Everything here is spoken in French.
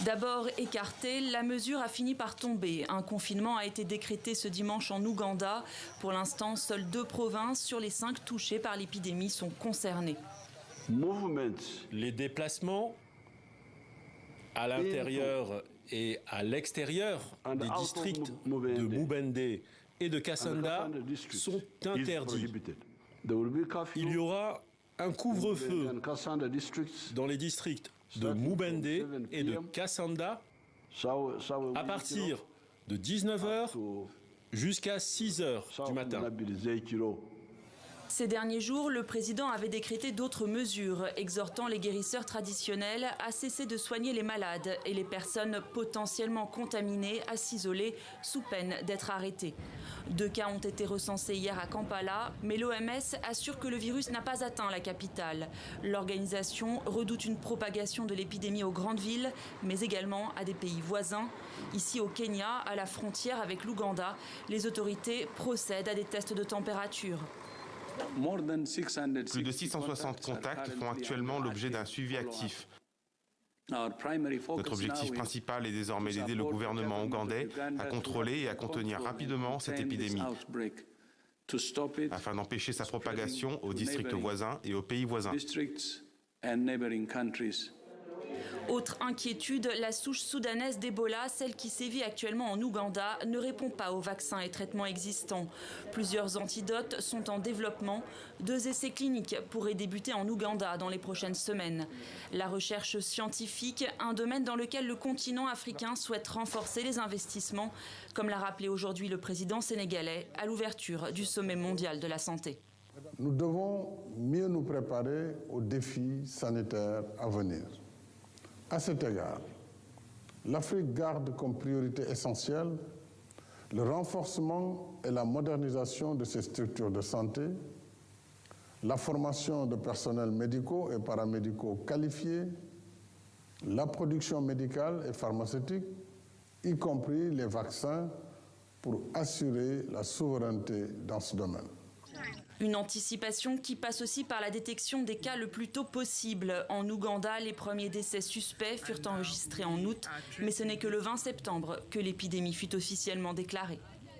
D'abord écartée, la mesure a fini par tomber. Un confinement a été décrété ce dimanche en Ouganda. Pour l'instant, seules 2 provinces sur les 5 touchées par l'épidémie sont concernées. Les déplacements à l'intérieur et à l'extérieur des districts de Mubende et de Kassanda sont interdits. Il y aura un couvre-feu dans les districts de Mubende et de Kassanda à partir de 19h jusqu'à 6h du matin. Ces derniers jours, le président avait décrété d'autres mesures, exhortant les guérisseurs traditionnels à cesser de soigner les malades et les personnes potentiellement contaminées à s'isoler sous peine d'être arrêtées. 2 cas ont été recensés hier à Kampala, mais l'OMS assure que le virus n'a pas atteint la capitale. L'organisation redoute une propagation de l'épidémie aux grandes villes, mais également à des pays voisins. Ici au Kenya, à la frontière avec l'Ouganda, les autorités procèdent à des tests de température. Plus de 660 contacts font actuellement l'objet d'un suivi actif. Notre objectif principal est désormais d'aider le gouvernement ougandais à contrôler et à contenir rapidement cette épidémie, afin d'empêcher sa propagation aux districts voisins et aux pays voisins. Autre inquiétude, la souche soudanaise d'Ebola, celle qui sévit actuellement en Ouganda, ne répond pas aux vaccins et traitements existants. Plusieurs antidotes sont en développement. 2 essais cliniques pourraient débuter en Ouganda dans les prochaines semaines. La recherche scientifique, un domaine dans lequel le continent africain souhaite renforcer les investissements, comme l'a rappelé aujourd'hui le président sénégalais à l'ouverture du sommet mondial de la santé. Nous devons mieux nous préparer aux défis sanitaires à venir. À cet égard, l'Afrique garde comme priorité essentielle le renforcement et la modernisation de ses structures de santé, la formation de personnels médicaux et paramédicaux qualifiés, la production médicale et pharmaceutique, y compris les vaccins, pour assurer la souveraineté dans ce domaine. Une anticipation qui passe aussi par la détection des cas le plus tôt possible. En Ouganda, les premiers décès suspects furent enregistrés en août, mais ce n'est que le 20 septembre que l'épidémie fut officiellement déclarée.